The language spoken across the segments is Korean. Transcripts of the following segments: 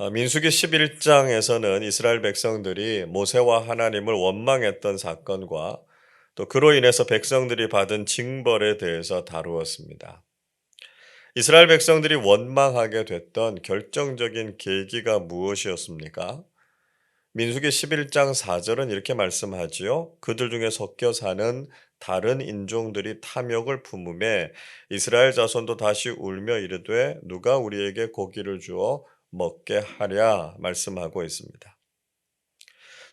민수기 11장에서는 이스라엘 백성들이 모세와 하나님을 원망했던 사건과 또 그로 인해서 백성들이 받은 징벌에 대해서 다루었습니다. 이스라엘 백성들이 원망하게 됐던 결정적인 계기가 무엇이었습니까? 민수기 11장 4절은 이렇게 말씀하지요. 그들 중에 섞여 사는 다른 인종들이 탐욕을 품음에 이스라엘 자손도 다시 울며 이르되 누가 우리에게 고기를 주어 먹게 하랴 말씀하고 있습니다.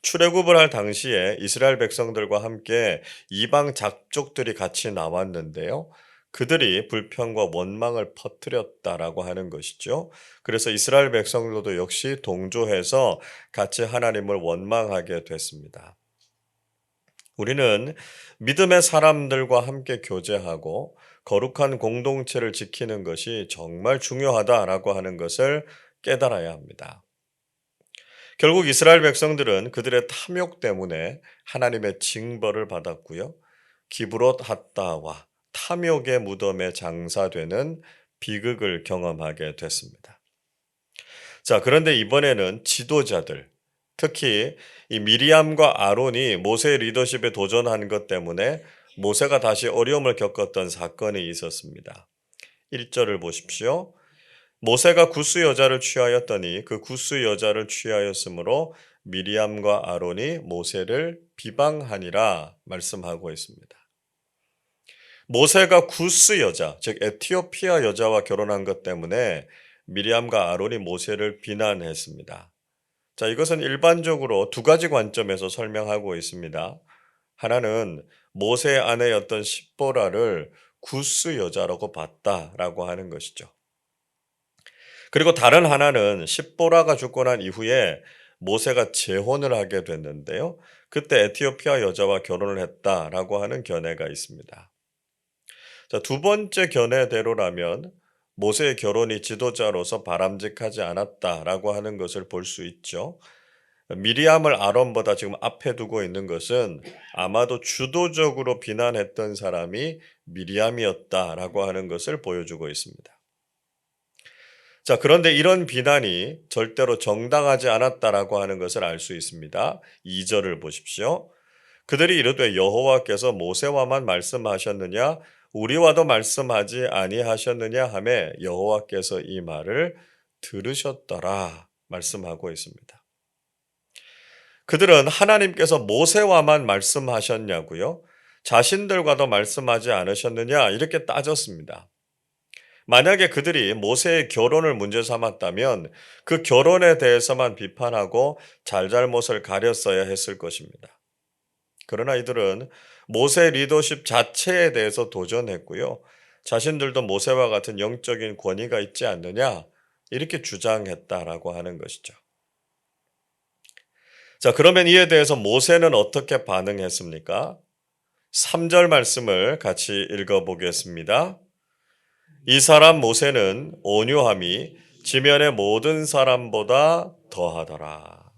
출애굽을 할 당시에 이스라엘 백성들과 함께 이방 잡족들이 같이 나왔는데요. 그들이 불평과 원망을 퍼뜨렸다라고 하는 것이죠. 그래서 이스라엘 백성들도 역시 동조해서 같이 하나님을 원망하게 됐습니다. 우리는 믿음의 사람들과 함께 교제하고 거룩한 공동체를 지키는 것이 정말 중요하다라고 하는 것을 깨달아야 합니다. 결국 이스라엘 백성들은 그들의 탐욕 때문에 하나님의 징벌을 받았고요. 기브롯 핫다와 탐욕의 무덤에 장사되는 비극을 경험하게 됐습니다. 자, 그런데 이번에는 지도자들, 특히 이 미리암과 아론이 모세의 리더십에 도전한 것 때문에 모세가 다시 어려움을 겪었던 사건이 있었습니다. 1절을 보십시오. 모세가 구스 여자를 취하였더니 그 구스 여자를 취하였으므로 미리암과 아론이 모세를 비방하니라 말씀하고 있습니다. 모세가 구스 여자, 즉 에티오피아 여자와 결혼한 것 때문에 미리암과 아론이 모세를 비난했습니다. 자, 이것은 일반적으로 두 가지 관점에서 설명하고 있습니다. 하나는 모세의 아내였던 십보라를 구스 여자라고 봤다라고 하는 것이죠. 그리고 다른 하나는 십보라가 죽고 난 이후에 모세가 재혼을 하게 됐는데요. 그때 에티오피아 여자와 결혼을 했다라고 하는 견해가 있습니다. 자, 두 번째 견해대로라면 모세의 결혼이 지도자로서 바람직하지 않았다라고 하는 것을 볼 수 있죠. 미리암을 아론보다 지금 앞에 두고 있는 것은 아마도 주도적으로 비난했던 사람이 미리암이었다라고 하는 것을 보여주고 있습니다. 자, 그런데 이런 비난이 절대로 정당하지 않았다라고 하는 것을 알 수 있습니다. 2절을 보십시오. 그들이 이르되 여호와께서 모세와만 말씀하셨느냐 우리와도 말씀하지 아니하셨느냐 하매 여호와께서 이 말을 들으셨더라 말씀하고 있습니다. 그들은 하나님께서 모세와만 말씀하셨냐고요? 자신들과도 말씀하지 않으셨느냐 이렇게 따졌습니다. 만약에 그들이 모세의 결혼을 문제 삼았다면 그 결혼에 대해서만 비판하고 잘잘못을 가렸어야 했을 것입니다. 그러나 이들은 모세 리더십 자체에 대해서 도전했고요. 자신들도 모세와 같은 영적인 권위가 있지 않느냐 이렇게 주장했다라고 하는 것이죠. 자, 그러면 이에 대해서 모세는 어떻게 반응했습니까? 3절 말씀을 같이 읽어보겠습니다. 이 사람 모세는 온유함이 지면의 모든 사람보다 더하더라.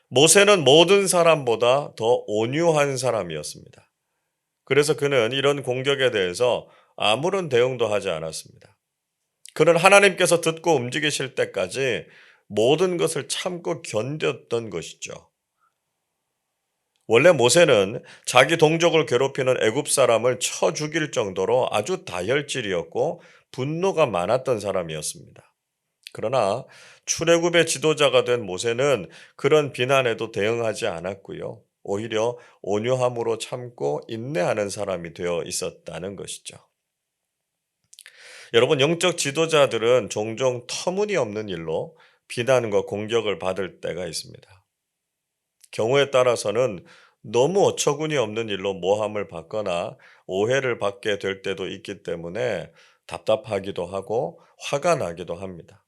모세는 모든 사람보다 더 온유한 사람이었습니다. 그래서 그는 이런 공격에 대해서 아무런 대응도 하지 않았습니다. 그는 하나님께서 듣고 움직이실 때까지 모든 것을 참고 견뎠던 것이죠. 원래 모세는 자기 동족을 괴롭히는 애굽 사람을 쳐 죽일 정도로 아주 다혈질이었고 분노가 많았던 사람이었습니다. 그러나 출애굽의 지도자가 된 모세는 그런 비난에도 대응하지 않았고요. 오히려 온유함으로 참고 인내하는 사람이 되어 있었다는 것이죠. 여러분, 영적 지도자들은 종종 터무니없는 일로 비난과 공격을 받을 때가 있습니다. 경우에 따라서는 너무 어처구니 없는 일로 모함을 받거나 오해를 받게 될 때도 있기 때문에 답답하기도 하고 화가 나기도 합니다.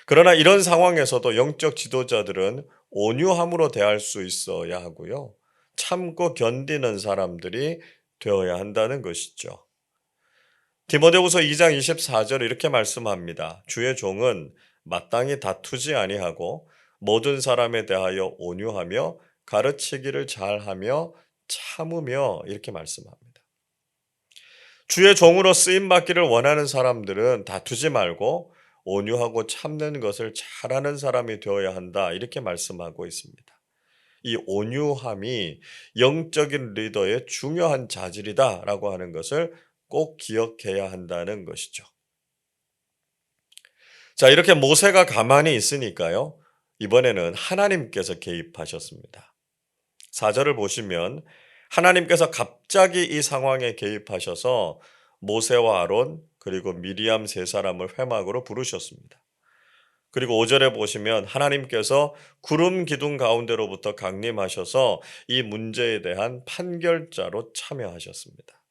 그러나 이런 상황에서도 영적 지도자들은 온유함으로 대할 수 있어야 하고요. 참고 견디는 사람들이 되어야 한다는 것이죠. 디모데후서 2장 24절 이렇게 말씀합니다. 주의 종은 마땅히 다투지 아니하고 모든 사람에 대하여 온유하며 가르치기를 잘하며 참으며 이렇게 말씀합니다. 주의 종으로 쓰임 받기를 원하는 사람들은 다투지 말고 온유하고 참는 것을 잘하는 사람이 되어야 한다. 이렇게 말씀하고 있습니다. 이 온유함이 영적인 리더의 중요한 자질이다라고 하는 것을 꼭 기억해야 한다는 것이죠. 자, 이렇게 모세가 가만히 있으니까요. 이번에는 하나님께서 개입하셨습니다. 4절을 보시면 하나님께서 갑자기 이 상황에 개입하셔서 모세와 아론 그리고 미리암 세 사람을 회막으로 부르셨습니다. 그리고 5절에 보시면 하나님께서 구름 기둥 가운데로부터 강림하셔서 이 문제에 대한 판결자로 참여하셨습니다.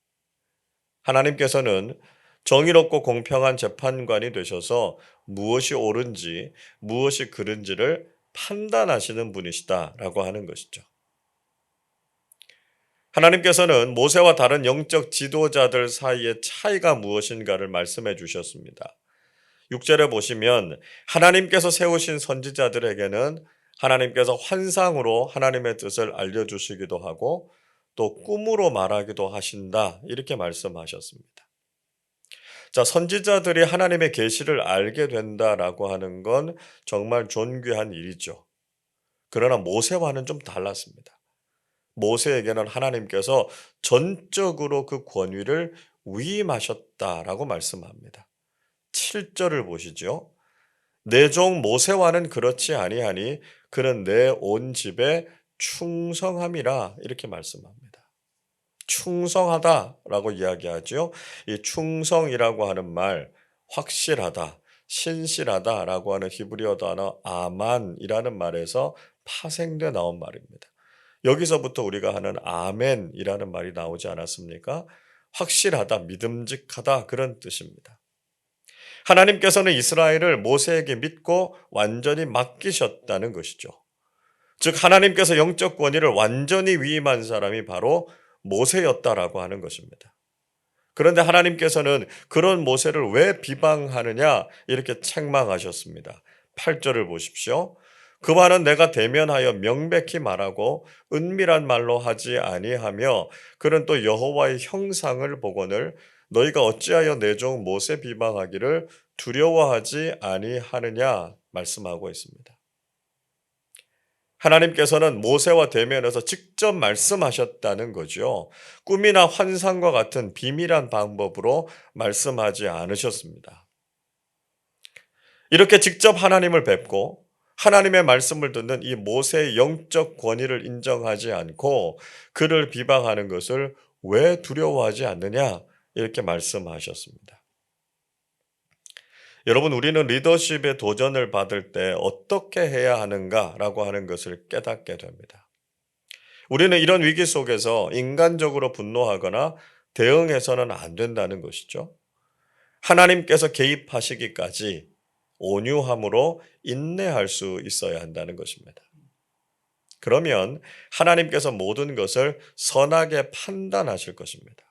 하나님께서는 정의롭고 공평한 재판관이 되셔서 무엇이 옳은지 무엇이 그른지를 판단하시는 분이시다라고 하는 것이죠. 하나님께서는 모세와 다른 영적 지도자들 사이의 차이가 무엇인가를 말씀해 주셨습니다. 6절에 보시면 하나님께서 세우신 선지자들에게는 하나님께서 환상으로 하나님의 뜻을 알려주시기도 하고 또 꿈으로 말하기도 하신다 이렇게 말씀하셨습니다. 자, 선지자들이 하나님의 계시를 알게 된다라고 하는 건 정말 존귀한 일이죠. 그러나 모세와는 좀 달랐습니다. 모세에게는 하나님께서 전적으로 그 권위를 위임하셨다라고 말씀합니다. 7절을 보시죠. 내 종 모세와는 그렇지 아니하니 그는 내 온 집에 충성함이라 이렇게 말씀합니다. 충성하다라고 이야기하죠. 이 충성이라고 하는 말 확실하다, 신실하다라고 하는 히브리어 단어 아만이라는 말에서 파생돼 나온 말입니다. 여기서부터 우리가 하는 아멘이라는 말이 나오지 않았습니까? 확실하다, 믿음직하다 그런 뜻입니다. 하나님께서는 이스라엘을 모세에게 믿고 완전히 맡기셨다는 것이죠. 즉 하나님께서 영적 권위를 완전히 위임한 사람이 바로 모세였다라고 하는 것입니다. 그런데 하나님께서는 그런 모세를 왜 비방하느냐 이렇게 책망하셨습니다. 8절을 보십시오. 그 말은 내가 대면하여 명백히 말하고 은밀한 말로 하지 아니하며 그는 또 여호와의 형상을 보거늘 너희가 어찌하여 내 종 모세 비방하기를 두려워하지 아니하느냐 말씀하고 있습니다. 하나님께서는 모세와 대면해서 직접 말씀하셨다는 거죠. 꿈이나 환상과 같은 비밀한 방법으로 말씀하지 않으셨습니다. 이렇게 직접 하나님을 뵙고 하나님의 말씀을 듣는 이 모세의 영적 권위를 인정하지 않고 그를 비방하는 것을 왜 두려워하지 않느냐 이렇게 말씀하셨습니다. 여러분, 우리는 리더십의 도전을 받을 때 어떻게 해야 하는가라고 하는 것을 깨닫게 됩니다. 우리는 이런 위기 속에서 인간적으로 분노하거나 대응해서는 안 된다는 것이죠. 하나님께서 개입하시기까지 온유함으로 인내할 수 있어야 한다는 것입니다. 그러면 하나님께서 모든 것을 선하게 판단하실 것입니다.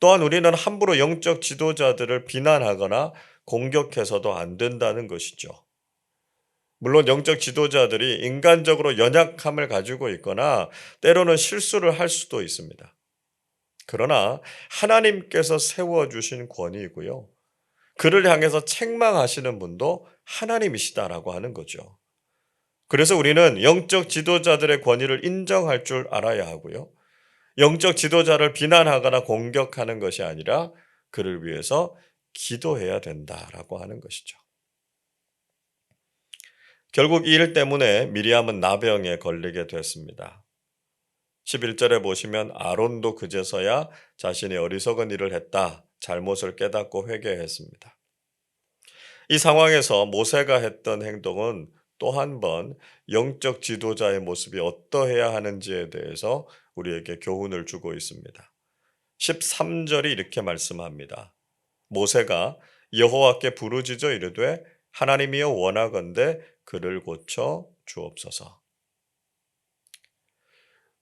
또한 우리는 함부로 영적 지도자들을 비난하거나 공격해서도 안 된다는 것이죠. 물론 영적 지도자들이 인간적으로 연약함을 가지고 있거나 때로는 실수를 할 수도 있습니다. 그러나 하나님께서 세워주신 권위이고요. 그를 향해서 책망하시는 분도 하나님이시다라고 하는 거죠. 그래서 우리는 영적 지도자들의 권위를 인정할 줄 알아야 하고요. 영적 지도자를 비난하거나 공격하는 것이 아니라 그를 위해서 기도해야 된다라고 하는 것이죠. 결국 이 일 때문에 미리암은 나병에 걸리게 됐습니다. 11절에 보시면 아론도 그제서야 자신이 어리석은 일을 했다, 잘못을 깨닫고 회개했습니다. 이 상황에서 모세가 했던 행동은 또 한 번 영적 지도자의 모습이 어떠해야 하는지에 대해서 우리에게 교훈을 주고 있습니다. 13절이 이렇게 말씀합니다. 모세가 여호와께 부르짖어 이르되 하나님이여 원하건대 그를 고쳐 주옵소서.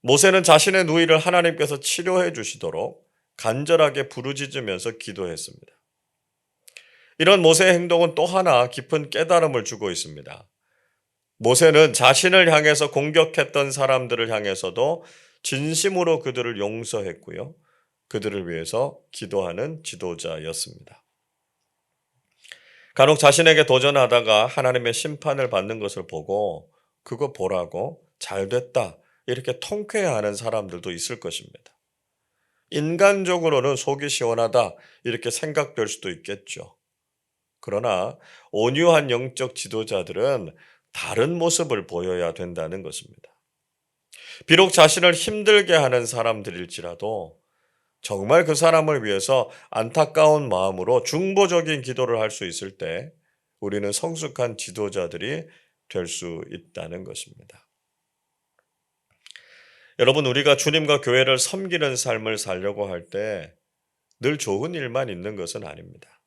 모세는 자신의 누이를 하나님께서 치료해 주시도록 간절하게 부르짖으면서 기도했습니다. 이런 모세의 행동은 또 하나 깊은 깨달음을 주고 있습니다. 모세는 자신을 향해서 공격했던 사람들을 향해서도 진심으로 그들을 용서했고요. 그들을 위해서 기도하는 지도자였습니다. 간혹 자신에게 도전하다가 하나님의 심판을 받는 것을 보고 그거 보라고 잘 됐다 이렇게 통쾌해하는 사람들도 있을 것입니다. 인간적으로는 속이 시원하다 이렇게 생각될 수도 있겠죠. 그러나 온유한 영적 지도자들은 다른 모습을 보여야 된다는 것입니다. 비록 자신을 힘들게 하는 사람들일지라도 정말 그 사람을 위해서 안타까운 마음으로 중보적인 기도를 할 수 있을 때 우리는 성숙한 지도자들이 될 수 있다는 것입니다. 여러분, 우리가 주님과 교회를 섬기는 삶을 살려고 할 때 늘 좋은 일만 있는 것은 아닙니다.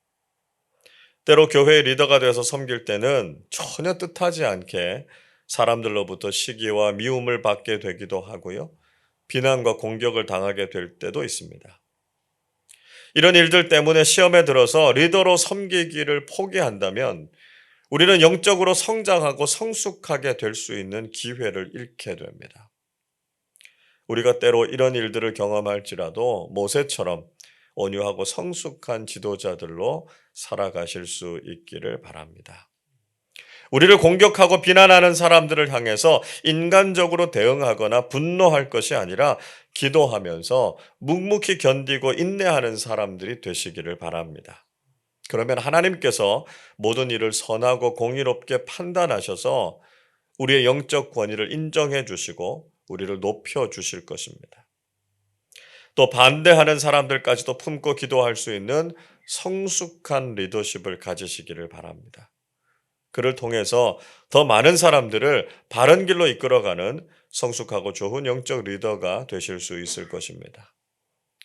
때로 교회의 리더가 되어서 섬길 때는 전혀 뜻하지 않게 사람들로부터 시기와 미움을 받게 되기도 하고요. 비난과 공격을 당하게 될 때도 있습니다. 이런 일들 때문에 시험에 들어서 리더로 섬기기를 포기한다면 우리는 영적으로 성장하고 성숙하게 될 수 있는 기회를 잃게 됩니다. 우리가 때로 이런 일들을 경험할지라도 모세처럼 온유하고 성숙한 지도자들로 살아가실 수 있기를 바랍니다. 우리를 공격하고 비난하는 사람들을 향해서 인간적으로 대응하거나 분노할 것이 아니라 기도하면서 묵묵히 견디고 인내하는 사람들이 되시기를 바랍니다. 그러면 하나님께서 모든 일을 선하고 공의롭게 판단하셔서 우리의 영적 권위를 인정해 주시고 우리를 높여 주실 것입니다. 또 반대하는 사람들까지도 품고 기도할 수 있는 성숙한 리더십을 가지시기를 바랍니다. 그를 통해서 더 많은 사람들을 바른 길로 이끌어가는 성숙하고 좋은 영적 리더가 되실 수 있을 것입니다.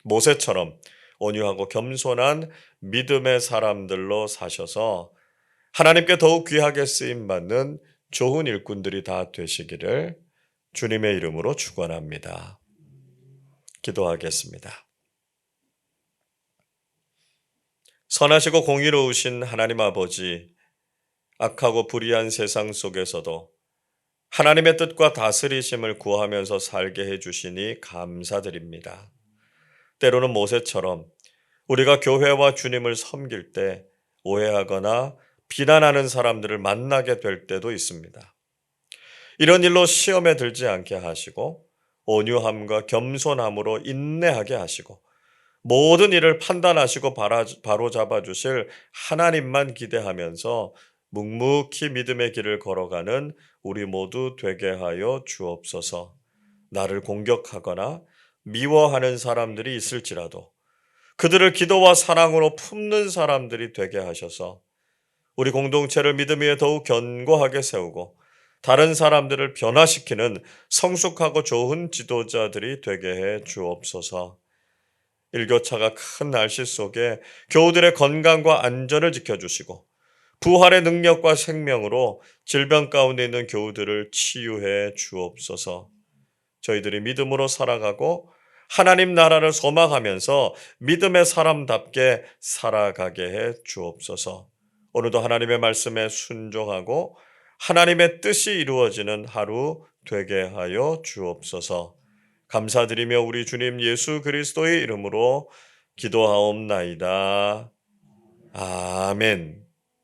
모세처럼 온유하고 겸손한 믿음의 사람들로 사셔서 하나님께 더욱 귀하게 쓰임받는 좋은 일꾼들이 다 되시기를 주님의 이름으로 축원합니다. 기도하겠습니다. 선하시고 공의로우신 하나님 아버지, 악하고 불의한 세상 속에서도 하나님의 뜻과 다스리심을 구하면서 살게 해주시니 감사드립니다. 때로는 모세처럼 우리가 교회와 주님을 섬길 때 오해하거나 비난하는 사람들을 만나게 될 때도 있습니다. 이런 일로 시험에 들지 않게 하시고 온유함과 겸손함으로 인내하게 하시고 모든 일을 판단하시고 바로잡아 주실 하나님만 기대하면서 묵묵히 믿음의 길을 걸어가는 우리 모두 되게 하여 주옵소서. 나를 공격하거나 미워하는 사람들이 있을지라도 그들을 기도와 사랑으로 품는 사람들이 되게 하셔서 우리 공동체를 믿음 위에 더욱 견고하게 세우고 다른 사람들을 변화시키는 성숙하고 좋은 지도자들이 되게 해 주옵소서. 일교차가 큰 날씨 속에 교우들의 건강과 안전을 지켜주시고 부활의 능력과 생명으로 질병 가운데 있는 교우들을 치유해 주옵소서. 저희들이 믿음으로 살아가고 하나님 나라를 소망하면서 믿음의 사람답게 살아가게 해 주옵소서. 오늘도 하나님의 말씀에 순종하고 하나님의 뜻이 이루어지는 하루 되게 하여 주옵소서. 감사드리며 우리 주님 예수 그리스도의 이름으로 기도하옵나이다. 아멘.